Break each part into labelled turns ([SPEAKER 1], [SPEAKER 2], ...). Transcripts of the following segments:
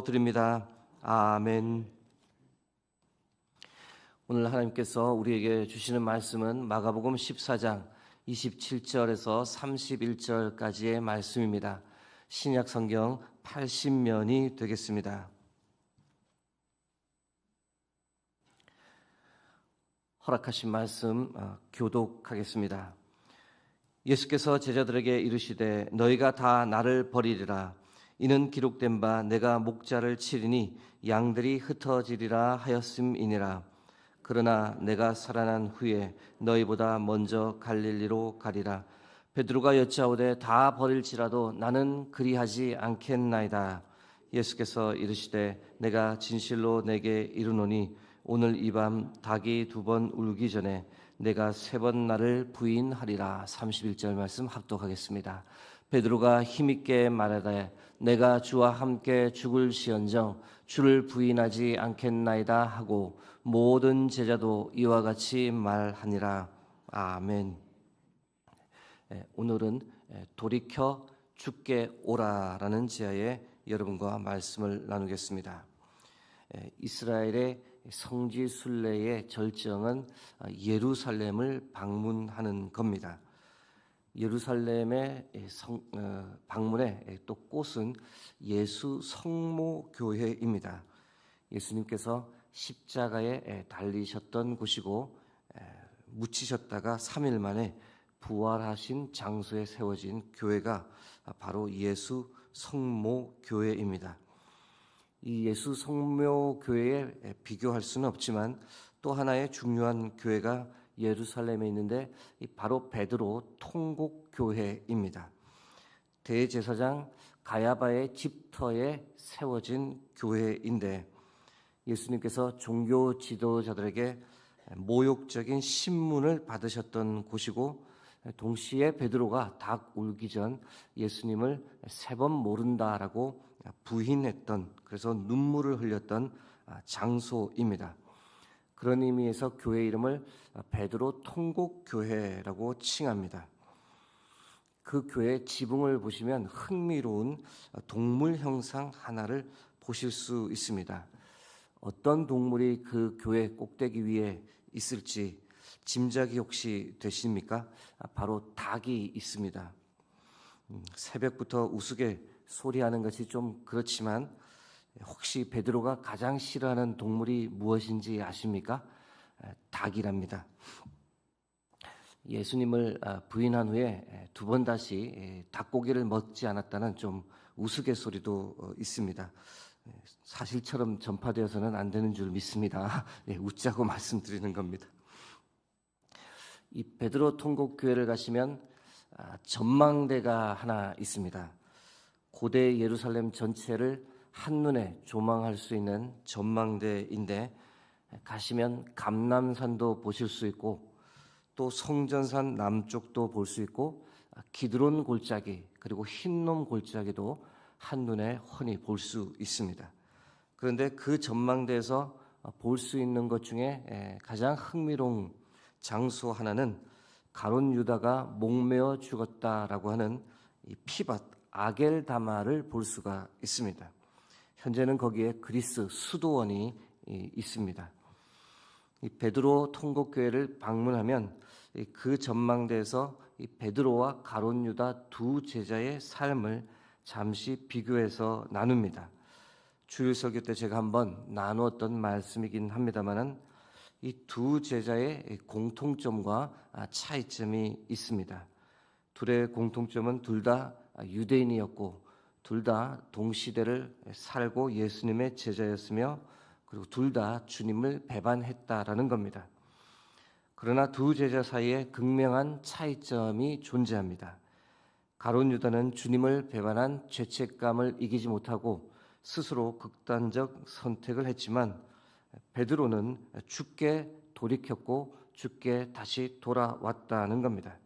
[SPEAKER 1] 드립니다. 아멘. 오늘 하나님께서 우리에게 주시는 말씀은 마가복음 14장 27절에서 31절까지의 말씀입니다. 신약 성경 80면이 되겠습니다. 허락하신 말씀 교독하겠습니다. 예수께서 제자들에게 이르시되 너희가 다 나를 버리리라. 이는 기록된 바 내가 목자를 치리니 양들이 흩어지리라 하였음이니라. 그러나 내가 살아난 후에 너희보다 먼저 갈릴리로 가리라. 베드로가 여짜오되 다 버릴지라도 나는 그리하지 않겠나이다. 예수께서 이르시되 내가 진실로 내게 이르노니 오늘 이 밤 닭이 2번 울기 전에 내가 3번 나를 부인하리라. 31절 말씀 합독하겠습니다. 베드로가 힘있게 말하되 내가 주와 함께 죽을시언정 주를 부인하지 않겠나이다 하고 모든 제자도 이와 같이 말하니라. 아멘. 오늘은 돌이켜 주께 오라라는 제하에 여러분과 말씀을 나누겠습니다. 이스라엘의 성지 순례의 절정은 예루살렘을 방문하는 겁니다. 예루살렘의 방문의 또 꽃은 예수 성모교회입니다. 예수님께서 십자가에 달리셨던 곳이고 묻히셨다가 3일 만에 부활하신 장소에 세워진 교회가 바로 예수 성모교회입니다. 이 예수 성모교회에 비교할 수는 없지만 또 하나의 중요한 교회가 예루살렘에 있는데 바로 베드로 통곡교회입니다. 대제사장 가야바의 집터에 세워진 교회인데 예수님께서 종교 지도자들에게 모욕적인 신문을 받으셨던 곳이고 동시에 베드로가 닭 울기 전 예수님을 3번 모른다라고 부인했던, 그래서 눈물을 흘렸던 장소입니다. 그런 의미에서 교회 이름을 베드로 통곡교회라고 칭합니다. 그 교회 지붕을 보시면 흥미로운 동물 형상 하나를 보실 수 있습니다. 어떤 동물이 그 교회 꼭대기 위에 있을지 짐작이 혹시 되십니까? 바로 닭이 있습니다. 새벽부터 우스개 소리하는 것이 좀 그렇지만 혹시 베드로가 가장 싫어하는 동물이 무엇인지 아십니까? 닭이랍니다. 예수님을 부인한 후에 2번 다시 닭고기를 먹지 않았다는 좀 우스갯소리도 있습니다. 사실처럼 전파되어서는 안 되는 줄 믿습니다. 웃자고 말씀드리는 겁니다. 이 베드로 통곡교회를 가시면 전망대가 하나 있습니다. 고대 예루살렘 전체를 한눈에 조망할 수 있는 전망대인데 가시면 감람산도 보실 수 있고 또 성전산 남쪽도 볼 수 있고 기드론 골짜기 그리고 흰놈 골짜기도 한눈에 훤히 볼 수 있습니다. 그런데 그 전망대에서 볼 수 있는 것 중에 가장 흥미로운 장소 하나는 가룟 유다가 목매어 죽었다라고 하는 이 피밭 아겔다마를 볼 수가 있습니다. 현재는 거기에 그리스 수도원이 있습니다. 이 베드로 통곡교회를 방문하면 그 전망대에서 이 베드로와 가룟 유다 2 제자의 삶을 잠시 비교해서 나눕니다. 주일 설교 때 제가 한번 나누었던 말씀이긴 합니다만은 이 2 제자의 공통점과 차이점이 있습니다. 둘의 공통점은 둘 다 유대인이었고 둘 다 동시대를 살고 예수님의 제자였으며 그리고 둘 다 주님을 배반했다라는 겁니다. 그러나 2 제자 사이에 극명한 차이점이 존재합니다. 가룟 유다는 주님을 배반한 죄책감을 이기지 못하고 스스로 극단적 선택을 했지만 베드로는 주께 돌이켰고 주께 다시 돌아왔다는 겁니다.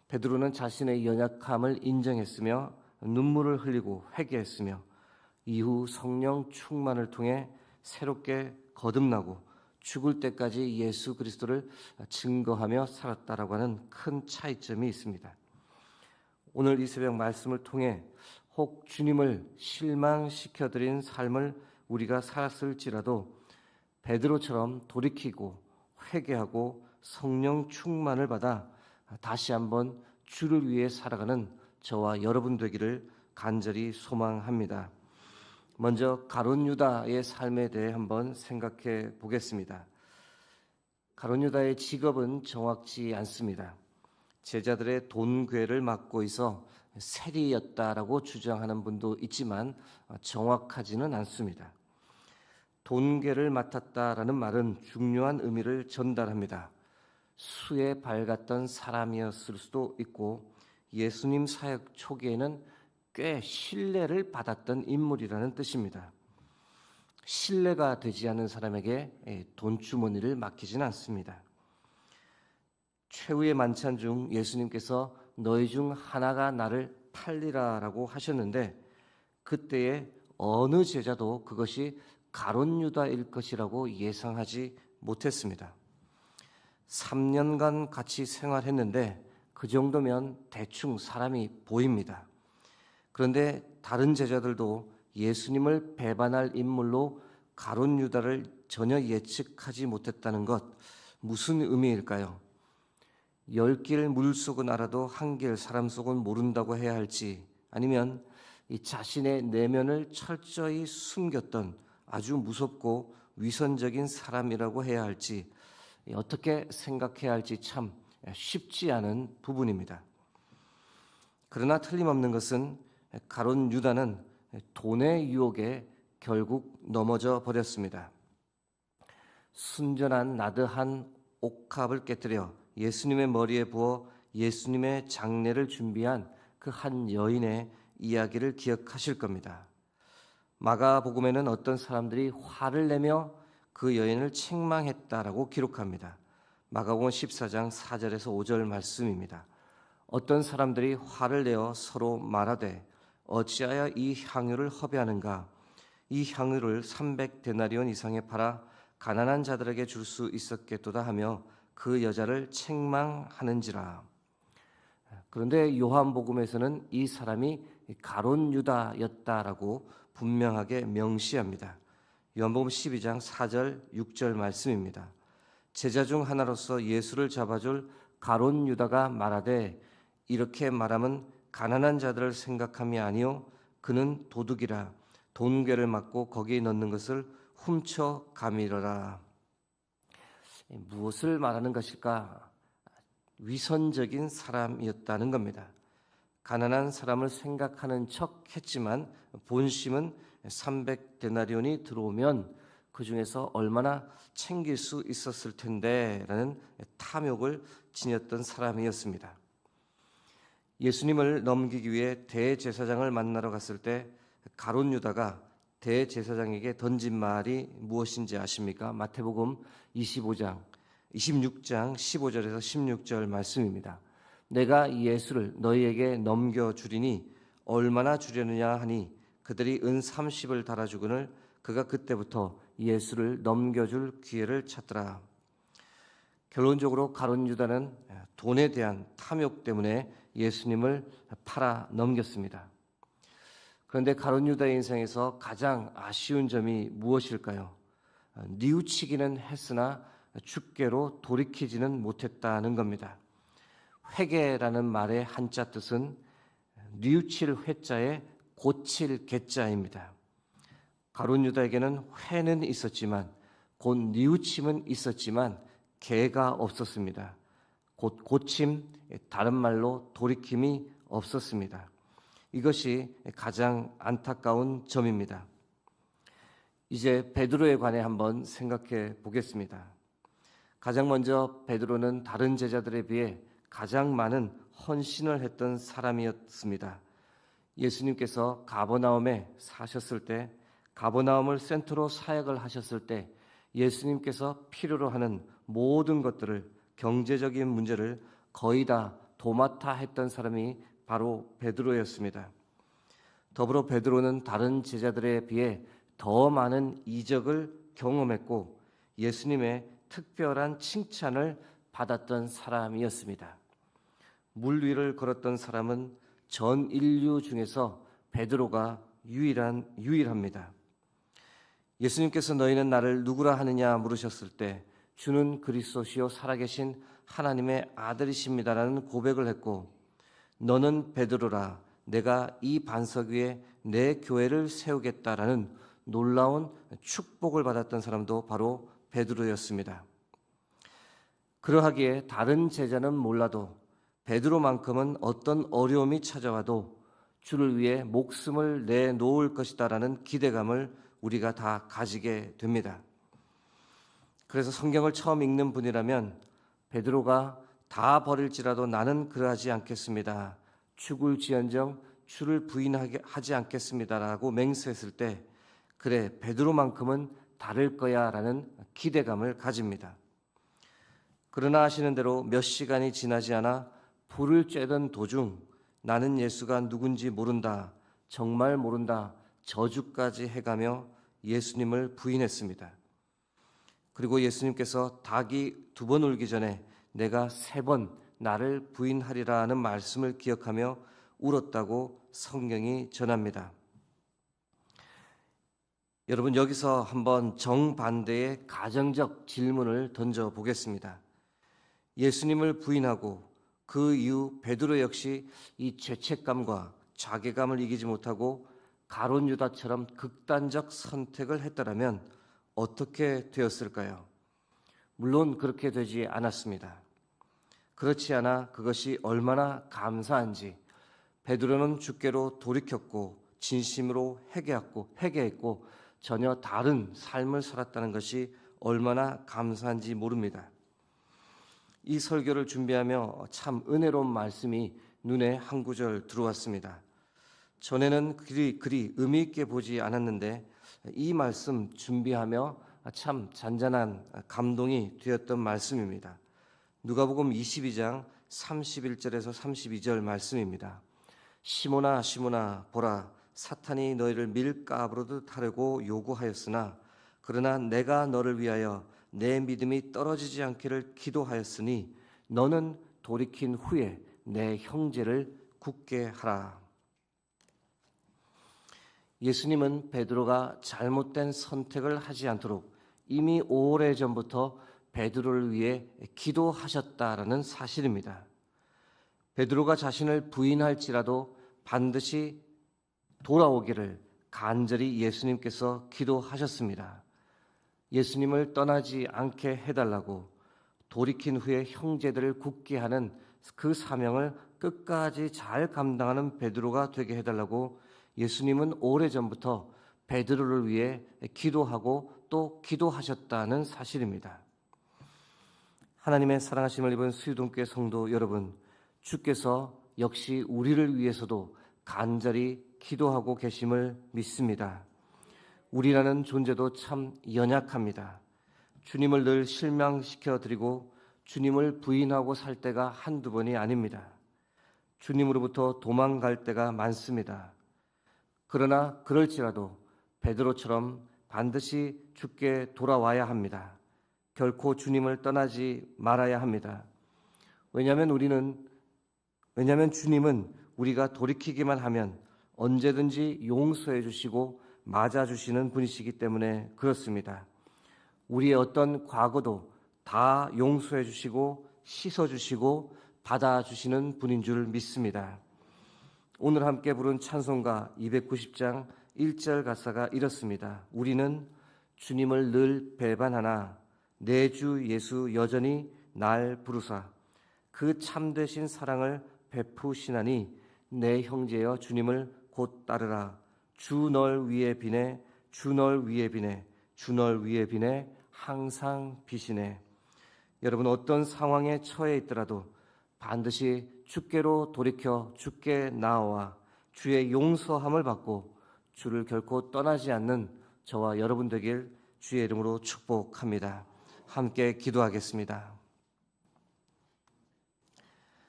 [SPEAKER 1] 베드로는 자신의 연약함을 인정했으며 눈물을 흘리고 회개했으며 이후 성령 충만을 통해 새롭게 거듭나고 죽을 때까지 예수 그리스도를 증거하며 살았다라고 하는 큰 차이점이 있습니다. 오늘 이 새벽 말씀을 통해 혹 주님을 실망시켜드린 삶을 우리가 살았을지라도 베드로처럼 돌이키고 회개하고 성령 충만을 받아 다시 한번 주를 위해 살아가는 저와 여러분 되기를 간절히 소망합니다. 먼저 가룟 유다의 삶에 대해 한번 생각해 보겠습니다. 가룟 유다의 직업은 정확치 않습니다. 제자들의 돈괴를 맡고 있어 세리였다라고 주장하는 분도 있지만 정확하지는 않습니다. 돈괴를 맡았다라는 말은 중요한 의미를 전달합니다. 수에 밝았던 사람이었을 수도 있고 예수님 사역 초기에는 꽤 신뢰를 받았던 인물이라는 뜻입니다. 신뢰가 되지 않는 사람에게 돈주머니를 맡기지는 않습니다. 최후의 만찬 중 예수님께서 너희 중 하나가 나를 팔리라라고 하셨는데 그때에 어느 제자도 그것이 가룟 유다일 것이라고 예상하지 못했습니다. 3년간 같이 생활했는데 그 정도면 대충 사람이 보입니다. 그런데 다른 제자들도 예수님을 배반할 인물로 가룟 유다를 전혀 예측하지 못했다는 것, 무슨 의미일까요? 10길 물속은 알아도 한 길 사람 속은 모른다고 해야 할지, 아니면 이 자신의 내면을 철저히 숨겼던 아주 무섭고 위선적인 사람이라고 해야 할지, 어떻게 생각해야 할지 참 쉽지 않은 부분입니다. 그러나 틀림없는 것은 가룟 유다는 돈의 유혹에 결국 넘어져 버렸습니다. 순전한 나드한 옥합을 깨뜨려 예수님의 머리에 부어 예수님의 장례를 준비한 그 한 여인의 이야기를 기억하실 겁니다. 마가복음에는 어떤 사람들이 화를 내며 그 여인을 책망했다라고 기록합니다. 마가복음 14장 4절에서 5절 말씀입니다. 어떤 사람들이 화를 내어 서로 말하되 어찌하여 이 향유를 허비하는가? 이 향유를 300데나리온 이상에 팔아 가난한 자들에게 줄 수 있었겠도다 하며 그 여자를 책망하는지라. 그런데 요한복음에서는 이 사람이 가룟 유다였다라고 분명하게 명시합니다. 요한복음 12장 4절 6절 말씀입니다. 제자 중 하나로서 예수를 잡아줄 가룟 유다가 말하되 이렇게 말하면 가난한 자들을 생각함이 아니요 그는 도둑이라 돈괴를 맡고 거기에 넣는 것을 훔쳐 가미러라. 무엇을 말하는 것일까? 위선적인 사람이었다는 겁니다. 가난한 사람을 생각하는 척 했지만 본심은 300데나리온이 들어오면 그 중에서 얼마나 챙길 수 있었을 텐데 라는 탐욕을 지녔던 사람이었습니다. 예수님을 넘기기 위해 대제사장을 만나러 갔을 때 가룟 유다가 대제사장에게 던진 말이 무엇인지 아십니까? 마태복음 26장 15절에서 16절 말씀입니다. 내가 예수를 너희에게 넘겨주리니 얼마나 주려느냐 하니 그들이 은 30을 달아주거늘 그가 그때부터 예수를 넘겨줄 기회를 찾더라. 결론적으로 가룟 유다는 돈에 대한 탐욕 때문에 예수님을 팔아 넘겼습니다. 그런데 가룟 유다의 인생에서 가장 아쉬운 점이 무엇일까요? 뉘우치기는 했으나 주께로 돌이키지는 못했다는 겁니다. 회개라는 말의 한자 뜻은 뉘우칠 회자에 고칠 개자입니다. 가룟 유다에게는 회는 있었지만 곧 뉘우침은 있었지만 개가 없었습니다. 곧 고침, 다른 말로 돌이킴이 없었습니다. 이것이 가장 안타까운 점입니다. 이제 베드로에 관해 한번 생각해 보겠습니다. 가장 먼저 베드로는 다른 제자들에 비해 가장 많은 헌신을 했던 사람이었습니다. 예수님께서 가버나움에 사셨을 때, 가버나움을 센터로 사역을 하셨을 때 예수님께서 필요로 하는 모든 것들을, 경제적인 문제를 거의 다 도맡아 했던 사람이 바로 베드로였습니다. 더불어 베드로는 다른 제자들에 비해 더 많은 이적을 경험했고 예수님의 특별한 칭찬을 받았던 사람이었습니다. 물 위를 걸었던 사람은 전 인류 중에서 베드로가 유일합니다. 예수님께서 너희는 나를 누구라 하느냐 물으셨을 때 주는 그리스도시요 살아계신 하나님의 아들이십니다라는 고백을 했고, 너는 베드로라, 내가 이 반석 위에 내 교회를 세우겠다라는 놀라운 축복을 받았던 사람도 바로 베드로였습니다. 그러하기에 다른 제자는 몰라도 베드로만큼은 어떤 어려움이 찾아와도 주를 위해 목숨을 내놓을 것이다라는 기대감을 우리가 다 가지게 됩니다. 그래서 성경을 처음 읽는 분이라면 베드로가 다 버릴지라도 나는 그러하지 않겠습니다. 죽을지언정 주를 부인하지 않겠습니다라고 맹세했을 때 그래 베드로만큼은 다를 거야라는 기대감을 가집니다. 그러나 아시는 대로 몇 시간이 지나지 않아 불을 쬐던 도중 나는 예수가 누군지 모른다, 정말 모른다, 저주까지 해가며 예수님을 부인했습니다. 그리고 예수님께서 닭이 2번 울기 전에 내가 3번 나를 부인하리라는 말씀을 기억하며 울었다고 성경이 전합니다. 여러분, 여기서 한번 정반대의 가정적 질문을 던져보겠습니다. 예수님을 부인하고 그 이후 베드로 역시 이 죄책감과 자괴감을 이기지 못하고 가룟 유다처럼 극단적 선택을 했더라면 어떻게 되었을까요? 물론 그렇게 되지 않았습니다. 그렇지 않아 그것이 얼마나 감사한지 베드로는 주께로 돌이켰고 진심으로 회개했고 전혀 다른 삶을 살았다는 것이 얼마나 감사한지 모릅니다. 이 설교를 준비하며 참 은혜로운 말씀이 눈에 한 구절 들어왔습니다. 전에는 그리 의미 있게 보지 않았는데 이 말씀 준비하며 참 잔잔한 감동이 되었던 말씀입니다. 누가복음 22장 31절에서 32절 말씀입니다. 시몬아 시몬아 보라, 사탄이 너희를 밀가부르듯 하려고 요구하였으나 그러나 내가 너를 위하여 내 믿음이 떨어지지 않기를 기도하였으니 너는 돌이킨 후에 내 형제를 굳게 하라. 예수님은 베드로가 잘못된 선택을 하지 않도록 이미 오래전부터 베드로를 위해 기도하셨다라는 사실입니다. 베드로가 자신을 부인할지라도 반드시 돌아오기를 간절히 예수님께서 기도하셨습니다. 예수님을 떠나지 않게 해달라고, 돌이킨 후에 형제들을 굳게 하는 그 사명을 끝까지 잘 감당하는 베드로가 되게 해달라고 예수님은 오래전부터 베드로를 위해 기도하고 또 기도하셨다는 사실입니다. 하나님의 사랑하심을 입은 수유동교회 성도 여러분, 주께서 역시 우리를 위해서도 간절히 기도하고 계심을 믿습니다. 우리라는 존재도 참 연약합니다. 주님을 늘 실망시켜 드리고 주님을 부인하고 살 때가 한두 번이 아닙니다. 주님으로부터 도망갈 때가 많습니다. 그러나 그럴지라도 베드로처럼 반드시 주께 돌아와야 합니다. 결코 주님을 떠나지 말아야 합니다. 왜냐하면 주님은 우리가 돌이키기만 하면 언제든지 용서해 주시고 맞아 주시는 분이시기 때문에 그렇습니다. 우리의 어떤 과거도 다 용서해 주시고 씻어 주시고 받아 주시는 분인 줄 믿습니다. 오늘 함께 부른 찬송가 290장 1절 가사가 이렇습니다. 우리는 주님을 늘 배반하나 내 주 예수 여전히 날 부르사 그 참되신 사랑을 베푸시나니 내 형제여 주님을 곧 따르라. 주 널 위에 비네, 주 널 위에 비네, 주 널 위에 비네, 항상 비시네. 여러분, 어떤 상황에 처해 있더라도 반드시 주께로 돌이켜 주께 나아와 주의 용서함을 받고 주를 결코 떠나지 않는 저와 여러분 되길 주의 이름으로 축복합니다. 함께 기도하겠습니다.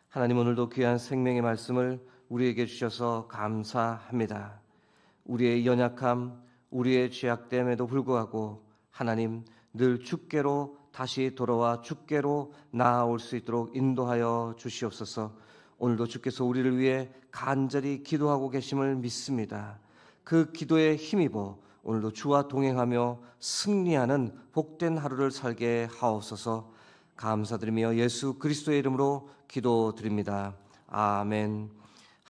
[SPEAKER 1] 하나님, 오늘도 귀한 생명의 말씀을 우리에게 주셔서 감사합니다. 우리의 연약함, 우리의 죄악됨에도 불구하고 하나님 늘 주께로 다시 돌아와 주께로 나아올 수 있도록 인도하여 주시옵소서. 오늘도 주께서 우리를 위해 간절히 기도하고 계심을 믿습니다. 그 기도에 힘입어 오늘도 주와 동행하며 승리하는 복된 하루를 살게 하옵소서. 감사드리며 예수 그리스도의 이름으로 기도드립니다. 아멘.